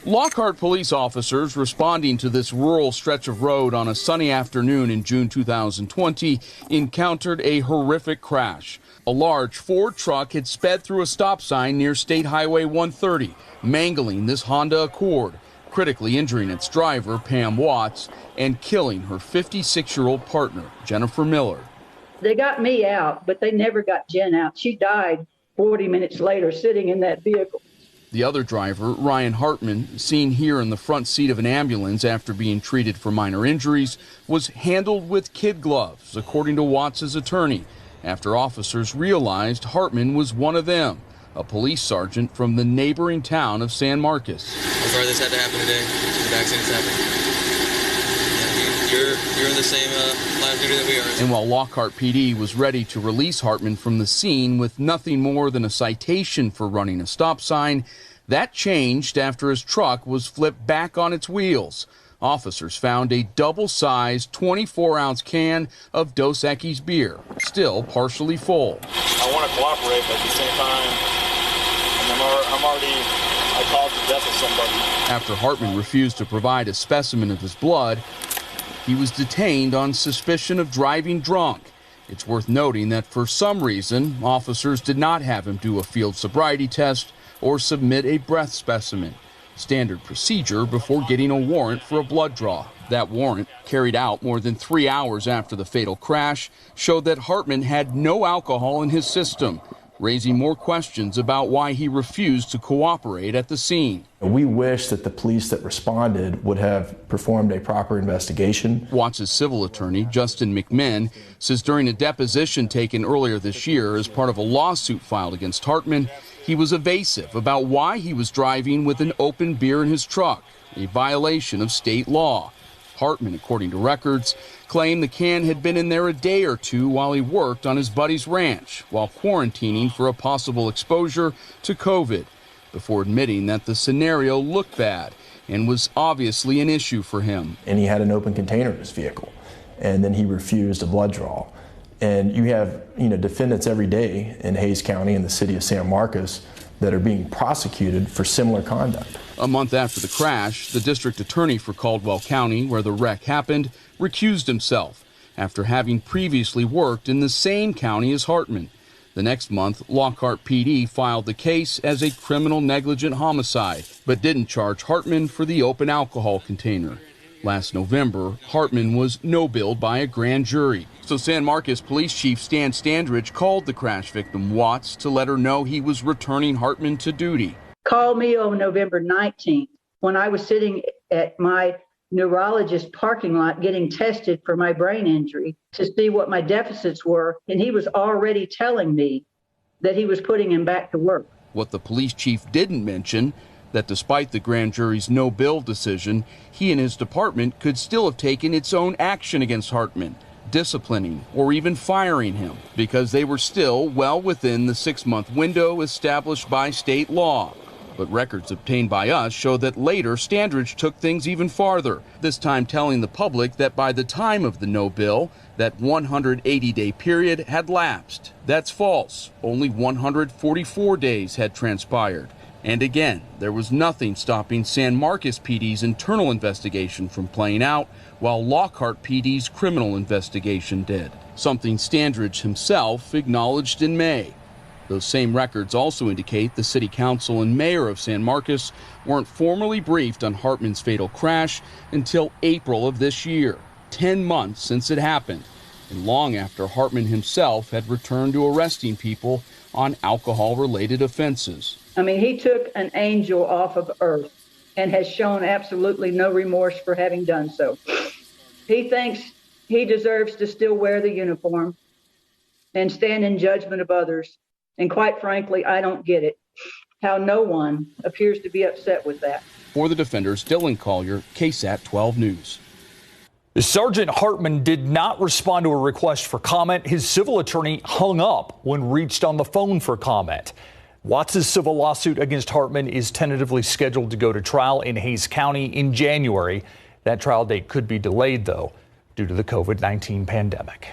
Lockhart police officers responding to this rural stretch of road on a sunny afternoon in June 2020 encountered a horrific crash. A large Ford truck had sped through a stop sign near State Highway 130, mangling this Honda Accord, critically injuring its driver, Pam Watts, and killing her 56-year-old partner, Jennifer Miller. They got me out, but they never got Jen out. She died 40 minutes later sitting in that vehicle. The other driver, Ryan Hartman, seen here in the front seat of an ambulance after being treated for minor injuries, was handled with kid gloves, according to Watts' attorney, after officers realized Hartman was one of them, a police sergeant from the neighboring town of San Marcos. I'm sorry this had to happen today. The accident's happened. You're in the same line of duty that we are. And while Lockhart PD was ready to release Hartman from the scene with nothing more than a citation for running a stop sign, that changed after his truck was flipped back on its wheels. Officers found a double-sized 24-ounce can of Dos Equis beer, still partially full. I want to cooperate, but at the same time, I caused the death of somebody. After Hartman refused to provide a specimen of his blood, he was detained on suspicion of driving drunk. It's worth noting that for some reason, officers did not have him do a field sobriety test or submit a breath specimen, standard procedure before getting a warrant for a blood draw. That warrant, carried out more than 3 hours after the fatal crash, showed that Hartman had no alcohol in his system, raising more questions about why he refused to cooperate at the scene. We wish that the police that responded would have performed a proper investigation. Watts' civil attorney, Justin McMinn, says during a deposition taken earlier this year as part of a lawsuit filed against Hartman, he was evasive about why he was driving with an open beer in his truck, a violation of state law. Hartman, according to records, claimed the can had been in there a day or two while he worked on his buddy's ranch while quarantining for a possible exposure to COVID, before admitting that the scenario looked bad and was obviously an issue for him. And he had an open container in his vehicle, and then he refused a blood draw. And you have, defendants every day in Hays County and the city of San Marcos that are being prosecuted for similar conduct. A month after the crash, the district attorney for Caldwell County, where the wreck happened, recused himself after having previously worked in the same county as Hartman. The next month, Lockhart PD filed the case as a criminal negligent homicide, but didn't charge Hartman for the open alcohol container. Last November, Hartman was no-billed by a grand jury. So San Marcos Police Chief Stan Standridge called the crash victim, Watts, to let her know he was returning Hartman to duty. Called me on November 19th when I was sitting at my neurologist parking lot getting tested for my brain injury to see what my deficits were, and he was already telling me that he was putting him back to work. What the police chief didn't mention, that despite the grand jury's no-bill decision, he and his department could still have taken its own action against Hartman, disciplining or even firing him, because they were still well within the 6-month window established by state law. But records obtained by us show that later Standridge took things even farther, this time telling the public that by the time of the no-bill, that 180-day period had lapsed. That's false. Only 144 days had transpired. And again, there was nothing stopping San Marcos PD's internal investigation from playing out, while Lockhart PD's criminal investigation did, something Standridge himself acknowledged in May. Those same records also indicate the city council and mayor of San Marcos weren't formally briefed on Hartman's fatal crash until April of this year, 10 months since it happened, and long after Hartman himself had returned to arresting people on alcohol-related offenses. I mean, he took an angel off of earth and has shown absolutely no remorse for having done so. He thinks he deserves to still wear the uniform and stand in judgment of others. And quite frankly, I don't get it, how no one appears to be upset with that. For the defenders, Dylan Collier, KSAT 12 News. Sergeant Hartman did not respond to a request for comment. His civil attorney hung up when reached on the phone for comment. Watts' civil lawsuit against Hartman is tentatively scheduled to go to trial in Hays County in January. That trial date could be delayed, though, due to the COVID-19 pandemic.